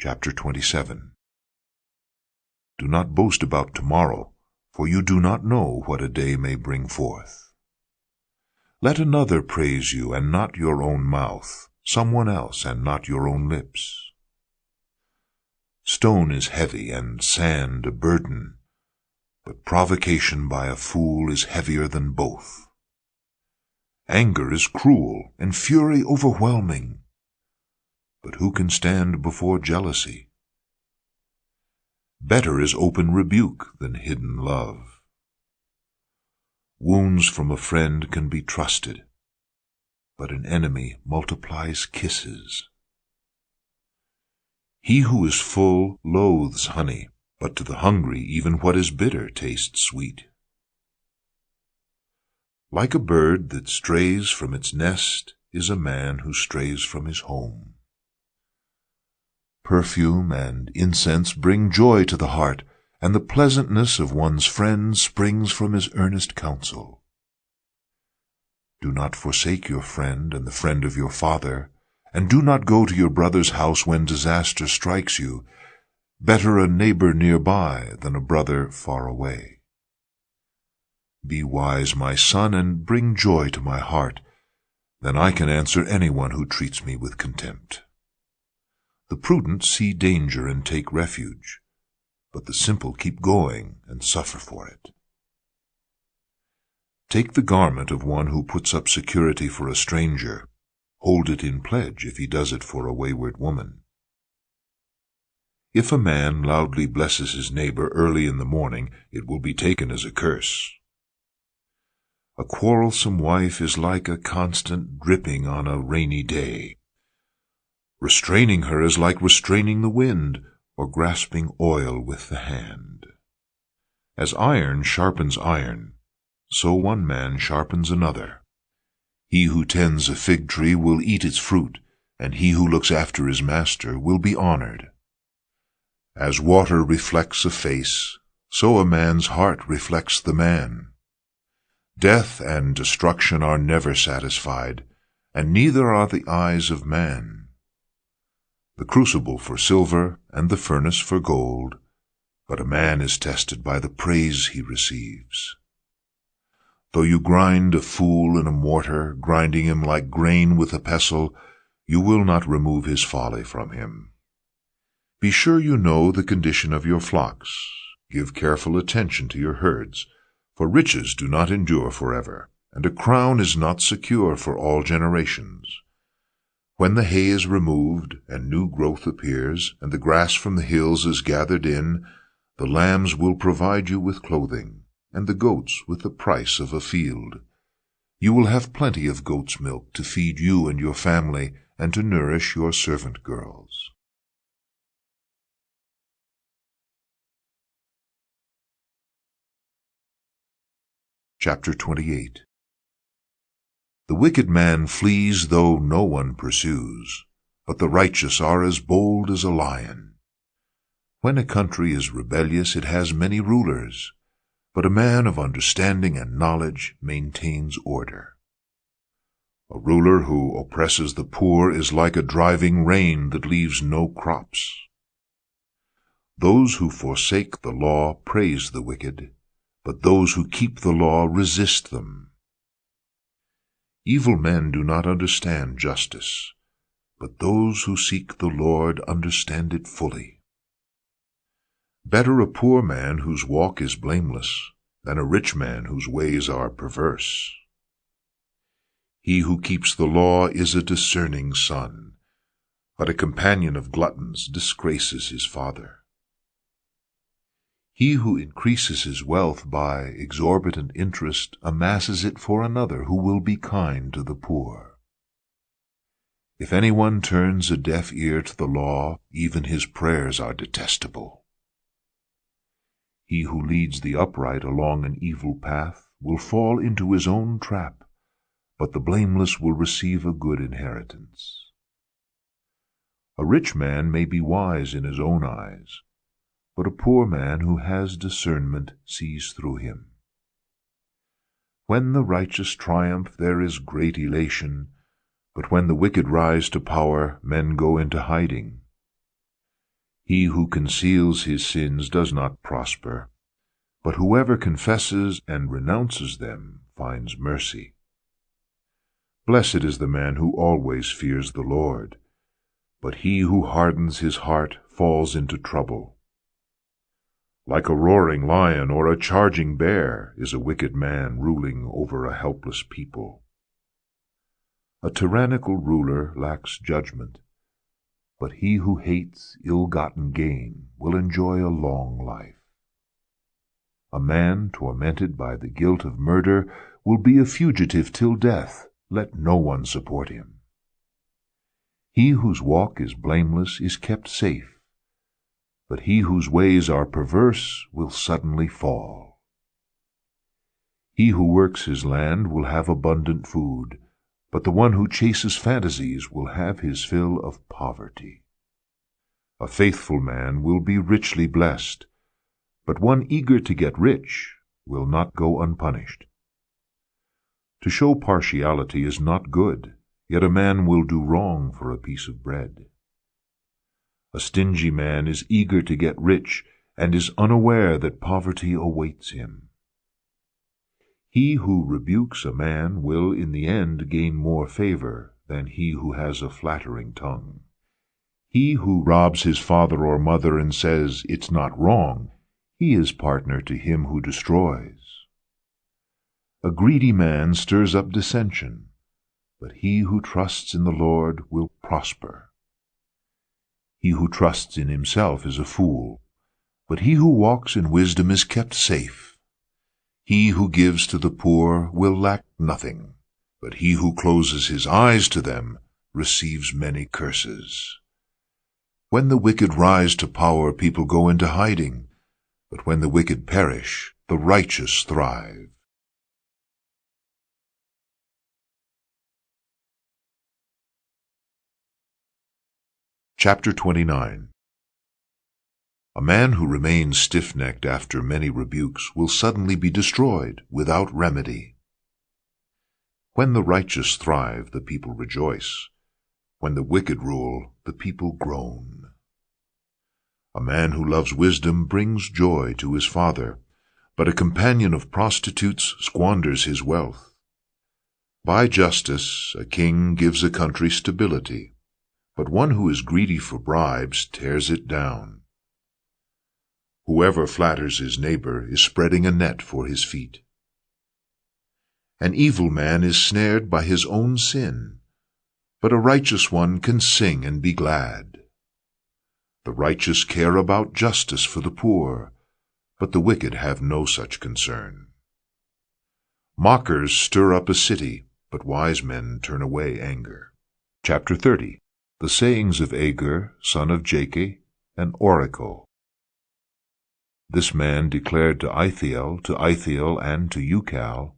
Chapter 27. Do not boast about tomorrow, for you do not know what a day may bring forth. Let another praise you, and not your own mouth, someone else, and not your own lips. Stone is heavy, and sand a burden, but provocation by a fool is heavier than both. Anger is cruel, and fury overwhelming, but who can stand before jealousy? Better is open rebuke than hidden love. Wounds from a friend can be trusted, but an enemy multiplies kisses. He who is full loathes honey, but to the hungry even what is bitter tastes sweet. Like a bird that strays from its nest is a man who strays from his home. Perfume and incense bring joy to the heart, and the pleasantness of one's friend springs from his earnest counsel. Do not forsake your friend and the friend of your father, and do not go to your brother's house when disaster strikes you. Better a neighbor nearby than a brother far away. Be wise, my son, and bring joy to my heart. Then I can answer anyone who treats me with contempt. The prudent see danger and take refuge, but the simple keep going and suffer for it. Take the garment of one who puts up security for a stranger. Hold it in pledge if he does it for a wayward woman. If a man loudly blesses his neighbor early in the morning, it will be taken as a curse. A quarrelsome wife is like a constant dripping on a rainy day. Restraining her is like restraining the wind, or grasping oil with the hand. As iron sharpens iron, so one man sharpens another. He who tends a fig tree will eat its fruit, and he who looks after his master will be honored. As water reflects a face, so a man's heart reflects the man. Death and destruction are never satisfied, and neither are the eyes of man. The crucible for silver and the furnace for gold, but a man is tested by the praise he receives. Though you grind a fool in a mortar, grinding him like grain with a pestle, you will not remove his folly from him. Be sure you know the condition of your flocks. Give careful attention to your herds, for riches do not endure forever, and a crown is not secure for all generations. When the hay is removed, and new growth appears, and the grass from the hills is gathered in, the lambs will provide you with clothing, and the goats with the price of a field. You will have plenty of goat's milk to feed you and your family, and to nourish your servant girls. Chapter 28. The wicked man flees though no one pursues, but the righteous are as bold as a lion. When a country is rebellious, it has many rulers, but a man of understanding and knowledge maintains order. A ruler who oppresses the poor is like a driving rain that leaves no crops. Those who forsake the law praise the wicked, but those who keep the law resist them. Evil men do not understand justice, but those who seek the Lord understand it fully. Better a poor man whose walk is blameless than a rich man whose ways are perverse. He who keeps the law is a discerning son, but a companion of gluttons disgraces his father. He who increases his wealth by exorbitant interest amasses it for another who will be kind to the poor. If anyone turns a deaf ear to the law, even his prayers are detestable. He who leads the upright along an evil path will fall into his own trap, but the blameless will receive a good inheritance. A rich man may be wise in his own eyes, but a poor man who has discernment sees through him. When the righteous triumph, there is great elation, but when the wicked rise to power, men go into hiding. He who conceals his sins does not prosper, but whoever confesses and renounces them finds mercy. Blessed is the man who always fears the Lord, but he who hardens his heart falls into trouble. Like a roaring lion or a charging bear is a wicked man ruling over a helpless people. A tyrannical ruler lacks judgment, but he who hates ill-gotten gain will enjoy a long life. A man tormented by the guilt of murder will be a fugitive till death. Let no one support him. He whose walk is blameless is kept safe, but he whose ways are perverse will suddenly fall. He who works his land will have abundant food, but the one who chases fantasies will have his fill of poverty. A faithful man will be richly blessed, but one eager to get rich will not go unpunished. To show partiality is not good, yet a man will do wrong for a piece of bread. A stingy man is eager to get rich and is unaware that poverty awaits him. He who rebukes a man will in the end gain more favor than he who has a flattering tongue. He who robs his father or mother and says, "It's not wrong," he is partner to him who destroys. A greedy man stirs up dissension, but he who trusts in the Lord will prosper. He who trusts in himself is a fool, but he who walks in wisdom is kept safe. He who gives to the poor will lack nothing, but he who closes his eyes to them receives many curses. When the wicked rise to power, people go into hiding, but when the wicked perish, the righteous thrive. Chapter 29. A man who remains stiff-necked after many rebukes will suddenly be destroyed without remedy. When the righteous thrive, the people rejoice. When the wicked rule, the people groan. A man who loves wisdom brings joy to his father, but a companion of prostitutes squanders his wealth. By justice a king gives a country stability, but one who is greedy for bribes tears it down. Whoever flatters his neighbor is spreading a net for his feet. An evil man is snared by his own sin, but a righteous one can sing and be glad. The righteous care about justice for the poor, but the wicked have no such concern. Mockers stir up a city, but wise men turn away anger. Chapter 30. The sayings of Agur, son of Jakeh, an oracle. This man declared to Ithiel, and to Ucal,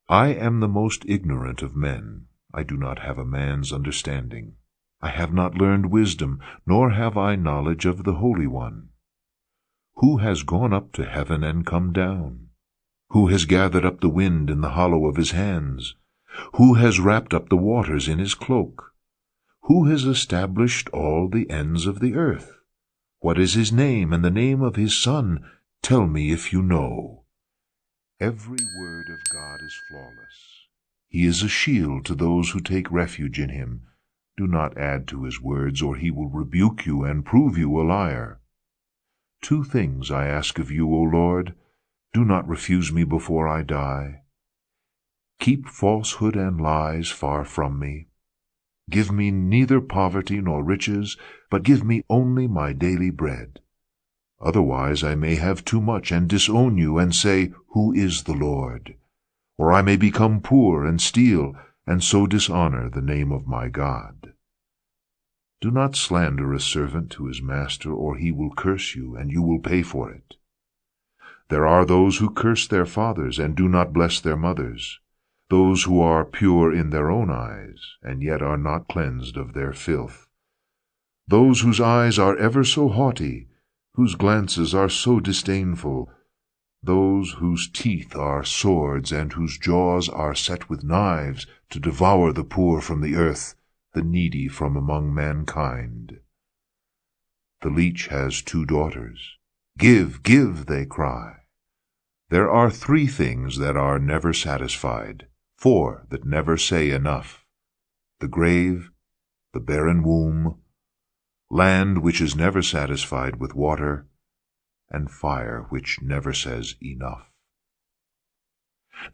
I am the most ignorant of men. I do not have a man's understanding. I have not learned wisdom, nor have I knowledge of the Holy One. Who has gone up to heaven and come down? Who has gathered up the wind in the hollow of his hands? Who has wrapped up the waters in his cloak? Who has established all the ends of the earth? What is his name and the name of his son? Tell me if you know. Every word of God is flawless. He is a shield to those who take refuge in him. Do not add to his words, or he will rebuke you and prove you a liar. 2 things I ask of you, O Lord. Do not refuse me before I die. Keep falsehood and lies far from me. Give me neither poverty nor riches, but give me only my daily bread. Otherwise I may have too much and disown you and say, Who is the Lord? Or I may become poor and steal, and so dishonor the name of my God. Do not slander a servant to his master, or he will curse you, and you will pay for it. There are those who curse their fathers and do not bless their mothers, those who are pure in their own eyes, and yet are not cleansed of their filth, those whose eyes are ever so haughty, whose glances are so disdainful, those whose teeth are swords, and whose jaws are set with knives, to devour the poor from the earth, the needy from among mankind. The leech has 2 daughters. Give, give, they cry. There are 3 things that are never satisfied, 4 that never say enough: the grave, the barren womb, land which is never satisfied with water, and fire which never says enough.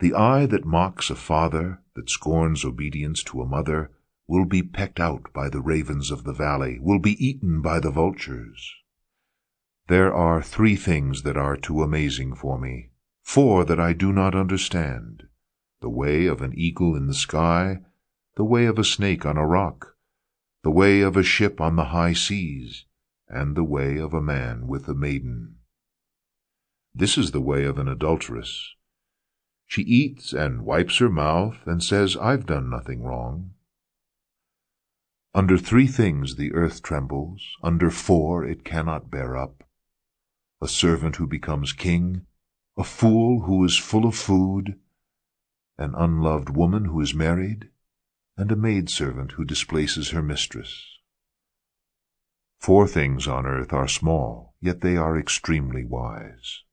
The eye that mocks a father, that scorns obedience to a mother, will be pecked out by the ravens of the valley, will be eaten by the vultures. There are 3 things that are too amazing for me, 4 that I do not understand: the way of an eagle in the sky, the way of a snake on a rock, the way of a ship on the high seas, and the way of a man with a maiden. This is the way of an adulteress. She eats and wipes her mouth and says, I've done nothing wrong. Under 3 things the earth trembles, under 4 it cannot bear up: a servant who becomes king, a fool who is full of food, an unloved woman who is married, and a maidservant who displaces her mistress. 4 things on earth are small, yet they are extremely wise.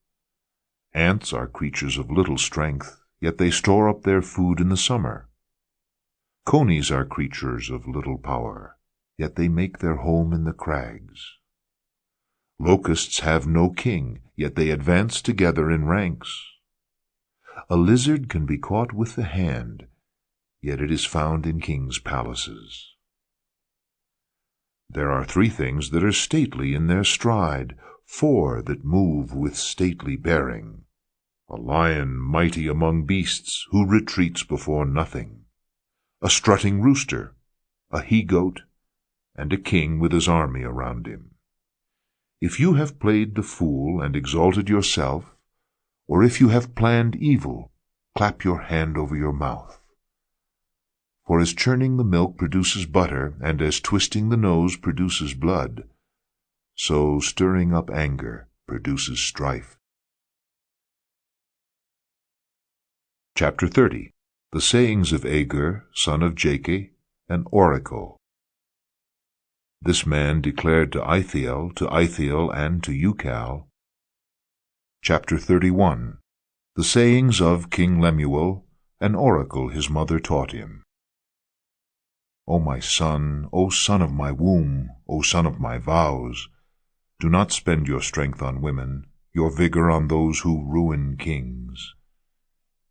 Ants are creatures of little strength, yet they store up their food in the summer. Conies are creatures of little power, yet they make their home in the crags. Locusts have no king, yet they advance together in ranks. A lizard can be caught with the hand, yet it is found in kings' palaces. There are 3 things that are stately in their stride, 4 that move with stately bearing: a lion mighty among beasts, who retreats before nothing, a strutting rooster, a he-goat, and a king with his army around him. If you have played the fool and exalted yourself, or if you have planned evil, clap your hand over your mouth. For as churning the milk produces butter, and as twisting the nose produces blood, so stirring up anger produces strife. Chapter 30. The sayings of Agur, son of Jakeh, an oracle. This man declared to Ithiel, and to Ucal. Chapter 31. The sayings of King Lemuel, an oracle his mother taught him. O my son, O son of my womb, O son of my vows, do not spend your strength on women, your vigor on those who ruin kings.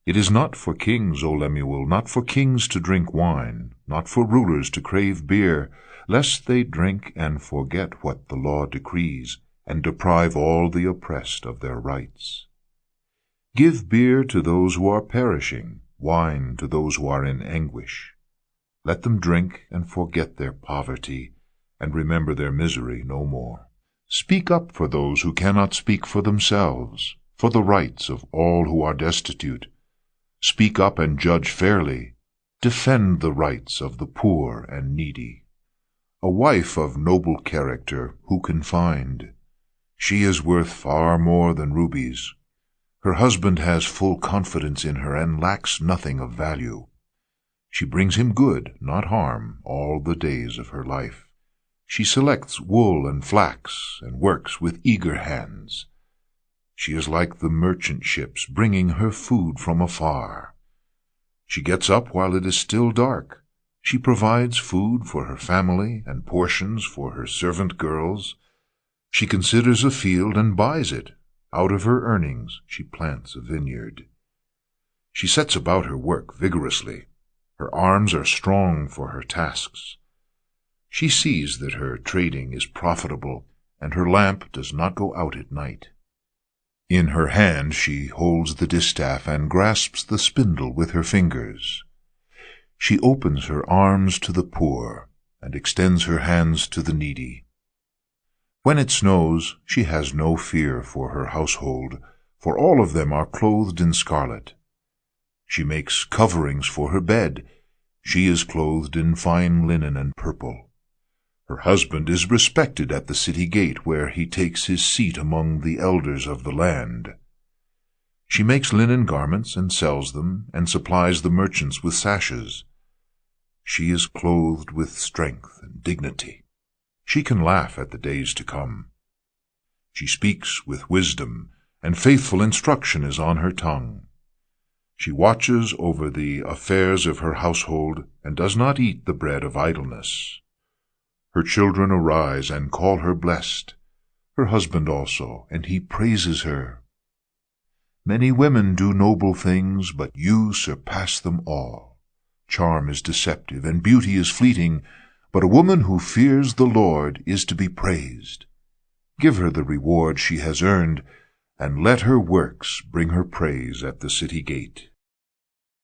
It is not for kings, O Lemuel, not for kings to drink wine, not for rulers to crave beer, lest they drink and forget what the law decrees, and deprive all the oppressed of their rights. Give beer to those who are perishing, wine to those who are in anguish. Let them drink and forget their poverty, and remember their misery no more. Speak up for those who cannot speak for themselves, for the rights of all who are destitute. Speak up and judge fairly. Defend the rights of the poor and needy. A wife of noble character who can find? She is worth far more than rubies. Her husband has full confidence in her and lacks nothing of value. She brings him good, not harm, all the days of her life. She selects wool and flax and works with eager hands. She is like the merchant ships bringing her food from afar. She gets up while it is still dark. She provides food for her family and portions for her servant girls. She considers a field and buys it. Out of her earnings she plants a vineyard. She sets about her work vigorously. Her arms are strong for her tasks. She sees that her trading is profitable, and her lamp does not go out at night. In her hand she holds the distaff and grasps the spindle with her fingers. She opens her arms to the poor and extends her hands to the needy. When it snows, she has no fear for her household, for all of them are clothed in scarlet. She makes coverings for her bed. She is clothed in fine linen and purple. Her husband is respected at the city gate, where he takes his seat among the elders of the land. She makes linen garments and sells them, and supplies the merchants with sashes. She is clothed with strength and dignity. She can laugh at the days to come. She speaks with wisdom, and faithful instruction is on her tongue. She watches over the affairs of her household, and does not eat the bread of idleness. Her children arise and call her blessed, her husband also, and he praises her. Many women do noble things, but you surpass them all. Charm is deceptive, and beauty is fleeting, but a woman who fears the Lord is to be praised. Give her the reward she has earned, and let her works bring her praise at the city gate.